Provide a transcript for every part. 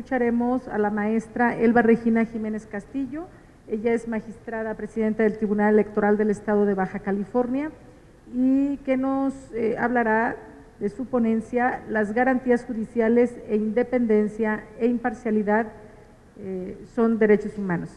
escucharemos a la maestra Elba Regina Jiménez Castillo. Ella es magistrada presidenta del Tribunal Electoral del Estado de Baja California y que nos hablará de su ponencia, las garantías judiciales e independencia e imparcialidad son derechos humanos.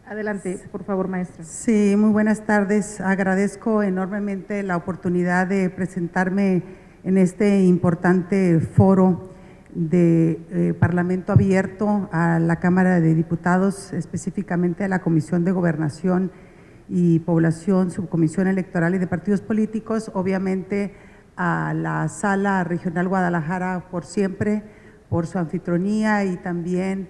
Adelante, por favor, maestra. Sí, muy buenas tardes. Agradezco enormemente la oportunidad de presentarme en este importante foro de Parlamento Abierto a la Cámara de Diputados, específicamente a la Comisión de Gobernación y Población, Subcomisión Electoral y de Partidos Políticos, obviamente a la Sala Regional Guadalajara por siempre, por su anfitrionía, y también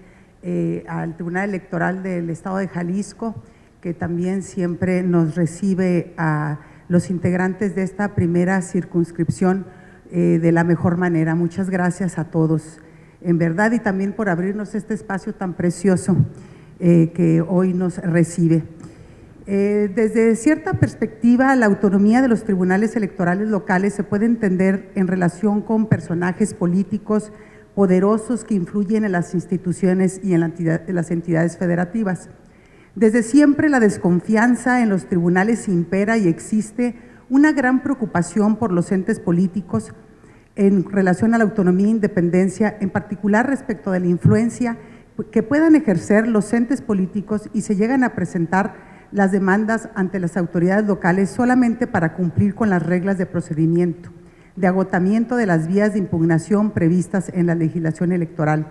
al Tribunal Electoral del Estado de Jalisco, que también siempre nos recibe a los integrantes de esta primera circunscripción de la mejor manera. Muchas gracias a todos, en verdad, y también por abrirnos este espacio tan precioso que hoy nos recibe. Desde cierta perspectiva, la autonomía de los tribunales electorales locales se puede entender en relación con personajes políticos poderosos que influyen en las instituciones y en las entidades federativas. Desde siempre la desconfianza en los tribunales impera y existe una gran preocupación por los entes políticos en relación a la autonomía e independencia, en particular respecto de la influencia que puedan ejercer los entes políticos, y se llegan a presentar las demandas ante las autoridades locales solamente para cumplir con las reglas de procedimiento, de agotamiento de las vías de impugnación previstas en la legislación electoral.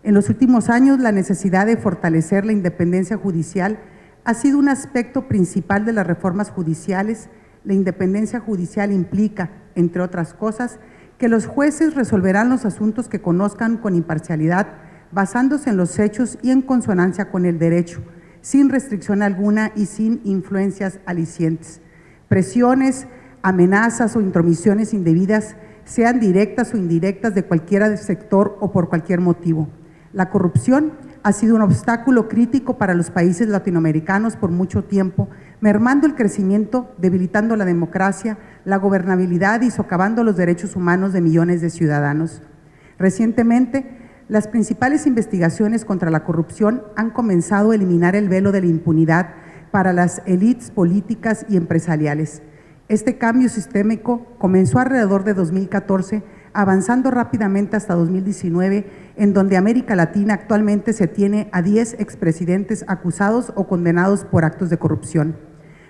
En los últimos años, la necesidad de fortalecer la independencia judicial ha sido un aspecto principal de las reformas judiciales. La independencia judicial implica, entre otras cosas, que los jueces resolverán los asuntos que conozcan con imparcialidad, basándose en los hechos y en consonancia con el derecho, sin restricción alguna y sin influencias alicientes. Presiones, amenazas o intromisiones indebidas, sean directas o indirectas, de cualquier sector o por cualquier motivo. La corrupción ha sido un obstáculo crítico para los países latinoamericanos por mucho tiempo, mermando el crecimiento, debilitando la democracia, la gobernabilidad y socavando los derechos humanos de millones de ciudadanos. Recientemente, las principales investigaciones contra la corrupción han comenzado a eliminar el velo de la impunidad para las élites políticas y empresariales. Este cambio sistémico comenzó alrededor de 2014, avanzando rápidamente hasta 2019, en donde América Latina actualmente se tiene a 10 expresidentes acusados o condenados por actos de corrupción.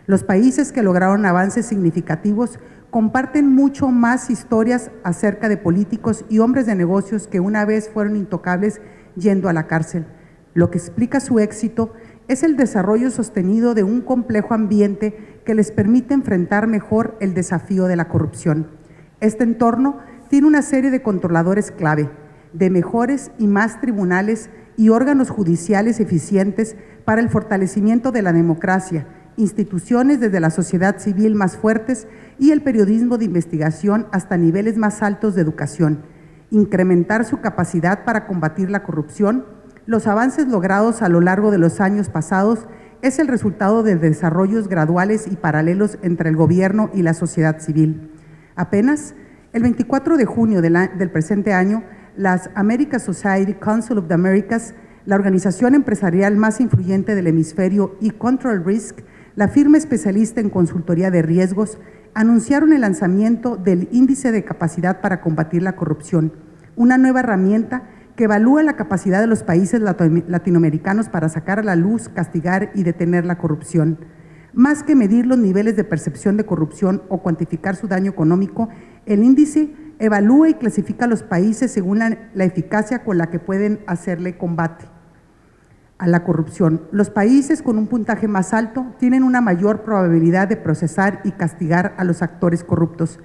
Los países que lograron avances significativos comparten mucho más historias acerca de políticos y hombres de negocios que una vez fueron intocables yendo a la cárcel. Lo que explica su éxito es el desarrollo sostenido de un complejo ambiente que les permite enfrentar mejor el desafío de la corrupción. Este entorno tiene una serie de controladores clave, de mejores y más tribunales y órganos judiciales eficientes para el fortalecimiento de la democracia, instituciones desde la sociedad civil más fuertes y el periodismo de investigación hasta niveles más altos de educación, incrementar su capacidad para combatir la corrupción. Los avances logrados a lo largo de los años pasados es el resultado de desarrollos graduales y paralelos entre el gobierno y la sociedad civil. Apenas el 24 de junio del presente año, las American Society Council of the Americas, la organización empresarial más influyente del hemisferio, y Control Risk, la firma especialista en consultoría de riesgos, anunciaron el lanzamiento del Índice de Capacidad para Combatir la Corrupción, una nueva herramienta que evalúa la capacidad de los países latinoamericanos para sacar a la luz, castigar y detener la corrupción. Más que medir los niveles de percepción de corrupción o cuantificar su daño económico, el índice evalúa y clasifica a los países según la eficacia con la que pueden hacerle combate a la corrupción. Los países con un puntaje más alto tienen una mayor probabilidad de procesar y castigar a los actores corruptos.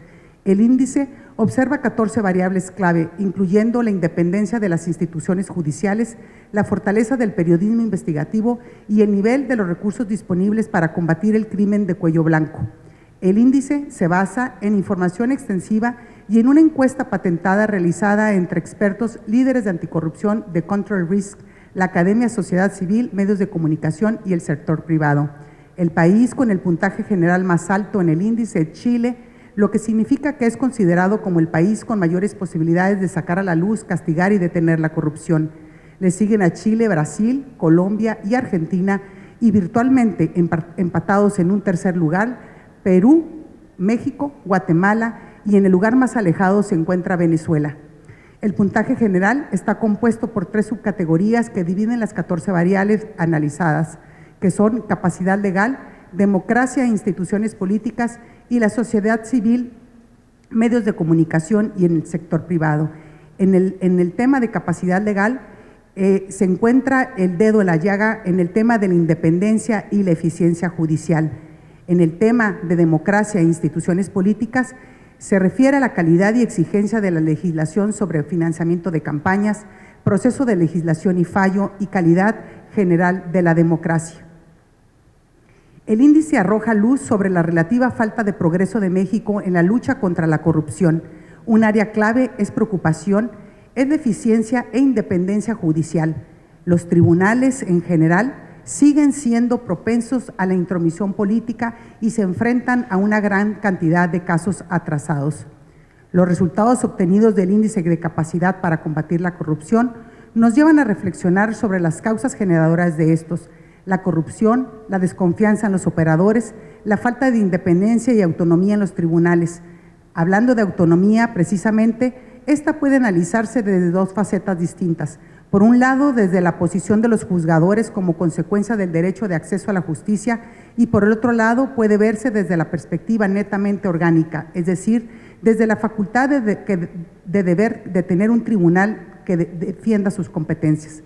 El índice observa 14 variables clave, incluyendo la independencia de las instituciones judiciales, la fortaleza del periodismo investigativo y el nivel de los recursos disponibles para combatir el crimen de cuello blanco. El índice se basa en información extensiva y en una encuesta patentada realizada entre expertos, líderes de anticorrupción, de Control Risk, la Academia Sociedad Civil, medios de comunicación y el sector privado. El país con el puntaje general más alto en el índice, Chile, lo que significa que es considerado como el país con mayores posibilidades de sacar a la luz, castigar y detener la corrupción. Le siguen a Chile, Brasil, Colombia y Argentina, y virtualmente empatados en un tercer lugar, Perú, México, Guatemala, y en el lugar más alejado se encuentra Venezuela. El puntaje general está compuesto por 3 subcategorías que dividen las 14 variables analizadas, que son capacidad legal, democracia e instituciones políticas y la sociedad civil, medios de comunicación y en el sector privado. En el tema de capacidad legal se encuentra el dedo en la llaga en el tema de la independencia y la eficiencia judicial. En el tema de democracia e instituciones políticas se refiere a la calidad y exigencia de la legislación sobre financiamiento de campañas, proceso de legislación y fallo y calidad general de la democracia. El índice arroja luz sobre la relativa falta de progreso de México en la lucha contra la corrupción. Un área clave es preocupación, es la eficiencia e independencia judicial. Los tribunales en general siguen siendo propensos a la intromisión política y se enfrentan a una gran cantidad de casos atrasados. Los resultados obtenidos del índice de capacidad para combatir la corrupción nos llevan a reflexionar sobre las causas generadoras de estos: la corrupción, la desconfianza en los operadores, la falta de independencia y autonomía en los tribunales. Hablando de autonomía, precisamente, esta puede analizarse desde 2 facetas distintas. Por un lado, desde la posición de los juzgadores como consecuencia del derecho de acceso a la justicia, y por el otro lado puede verse desde la perspectiva netamente orgánica, es decir, desde la facultad de tener un tribunal que defienda sus competencias.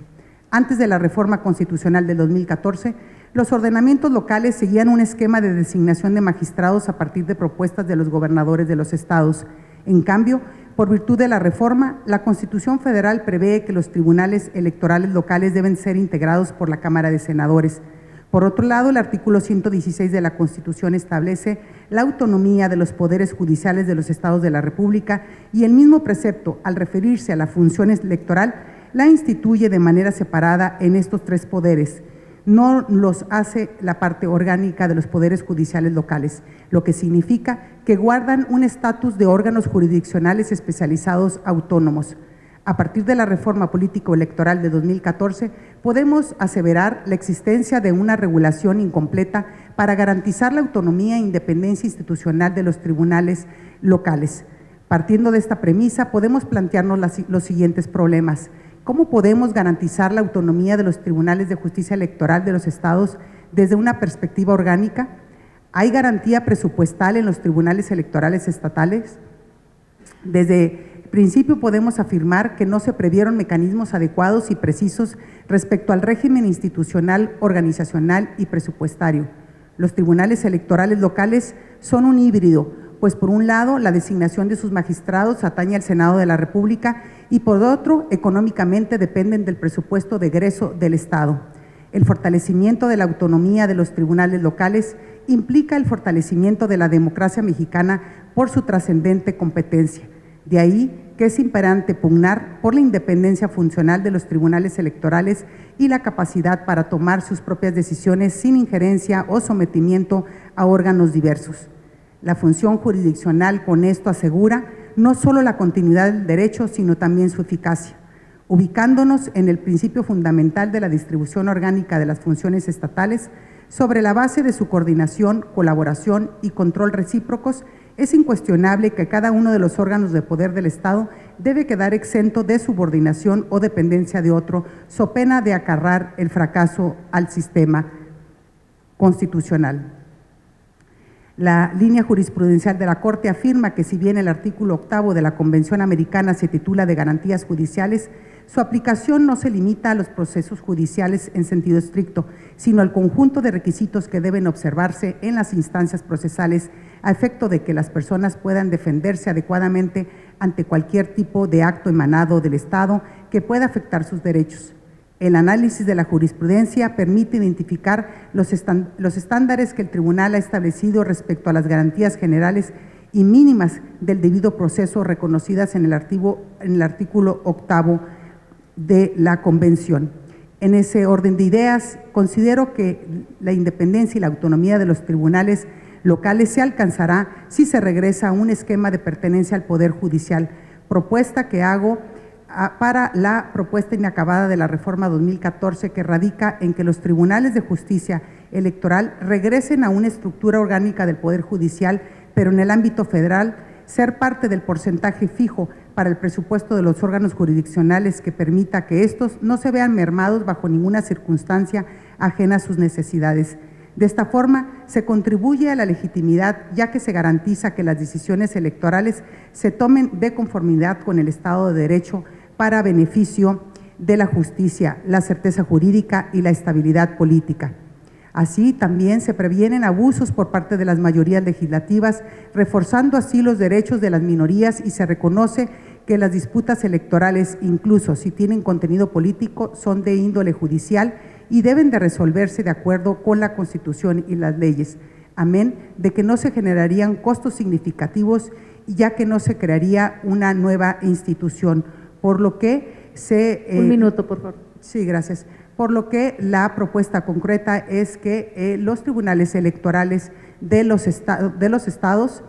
Antes de la reforma constitucional del 2014, los ordenamientos locales seguían un esquema de designación de magistrados a partir de propuestas de los gobernadores de los estados. En cambio, por virtud de la reforma, la Constitución Federal prevé que los tribunales electorales locales deben ser integrados por la Cámara de Senadores. Por otro lado, el artículo 116 de la Constitución establece la autonomía de los poderes judiciales de los estados de la República, y el mismo precepto, al referirse a la función electoral, la instituye de manera separada en estos 3 poderes. No los hace la parte orgánica de los poderes judiciales locales, lo que significa que guardan un estatus de órganos jurisdiccionales especializados autónomos. A partir de la reforma político-electoral de 2014, podemos aseverar la existencia de una regulación incompleta para garantizar la autonomía e independencia institucional de los tribunales locales. Partiendo de esta premisa, podemos plantearnos los siguientes problemas. ¿Cómo podemos garantizar la autonomía de los tribunales de justicia electoral de los estados desde una perspectiva orgánica? ¿Hay garantía presupuestal en los tribunales electorales estatales? Desde el principio podemos afirmar que no se previeron mecanismos adecuados y precisos respecto al régimen institucional, organizacional y presupuestario. Los tribunales electorales locales son un híbrido, pues por un lado la designación de sus magistrados atañe al Senado de la República y por otro económicamente dependen del presupuesto de egreso del Estado. El fortalecimiento de la autonomía de los tribunales locales implica el fortalecimiento de la democracia mexicana por su trascendente competencia. De ahí que es imperante pugnar por la independencia funcional de los tribunales electorales y la capacidad para tomar sus propias decisiones sin injerencia o sometimiento a órganos diversos. La función jurisdiccional con esto asegura no solo la continuidad del derecho, sino también su eficacia. Ubicándonos en el principio fundamental de la distribución orgánica de las funciones estatales, sobre la base de su coordinación, colaboración y control recíprocos, es incuestionable que cada uno de los órganos de poder del Estado debe quedar exento de subordinación o dependencia de otro, so pena de acarrear el fracaso al sistema constitucional. La línea jurisprudencial de la Corte afirma que si bien el artículo 8 de la Convención Americana se titula de garantías judiciales, su aplicación no se limita a los procesos judiciales en sentido estricto, sino al conjunto de requisitos que deben observarse en las instancias procesales a efecto de que las personas puedan defenderse adecuadamente ante cualquier tipo de acto emanado del Estado que pueda afectar sus derechos. El análisis de la jurisprudencia permite identificar los estándares que el tribunal ha establecido respecto a las garantías generales y mínimas del debido proceso reconocidas en el artículo 8 de la Convención. En ese orden de ideas, considero que la independencia y la autonomía de los tribunales locales se alcanzará si se regresa a un esquema de pertenencia al Poder Judicial, propuesta que hago para la propuesta inacabada de la reforma 2014 que radica en que los tribunales de justicia electoral regresen a una estructura orgánica del Poder Judicial, pero en el ámbito federal, ser parte del porcentaje fijo para el presupuesto de los órganos jurisdiccionales que permita que estos no se vean mermados bajo ninguna circunstancia ajena a sus necesidades. De esta forma, se contribuye a la legitimidad, ya que se garantiza que las decisiones electorales se tomen de conformidad con el Estado de Derecho para beneficio de la justicia, la certeza jurídica y la estabilidad política. Así, también se previenen abusos por parte de las mayorías legislativas, reforzando así los derechos de las minorías, y se reconoce que las disputas electorales, incluso si tienen contenido político, son de índole judicial y deben de resolverse de acuerdo con la Constitución y las leyes, amén de que no se generarían costos significativos, ya que no se crearía una nueva institución, por lo que se… Un minuto, por favor. Sí, gracias. Por lo que la propuesta concreta es que los tribunales electorales de los estados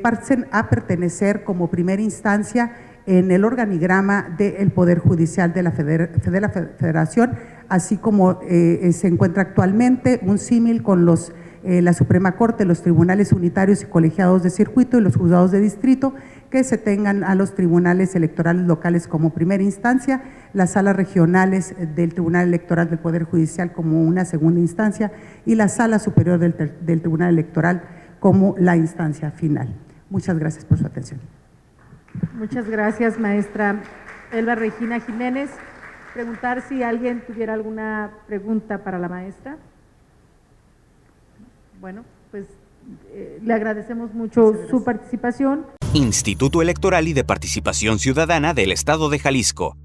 pasen a pertenecer como primera instancia en el organigrama del Poder Judicial de la Federación, así como se encuentra actualmente un símil con la Suprema Corte, los tribunales unitarios y colegiados de circuito y los juzgados de distrito, que se tengan a los tribunales electorales locales como primera instancia, las salas regionales del Tribunal Electoral del Poder Judicial como una segunda instancia y la Sala Superior del Tribunal Electoral como la instancia final. Muchas gracias por su atención. Muchas gracias, maestra Elba Regina Jiménez. Preguntar si alguien tuviera alguna pregunta para la maestra. Bueno, pues le agradecemos mucho su participación. Instituto Electoral y de Participación Ciudadana del Estado de Jalisco.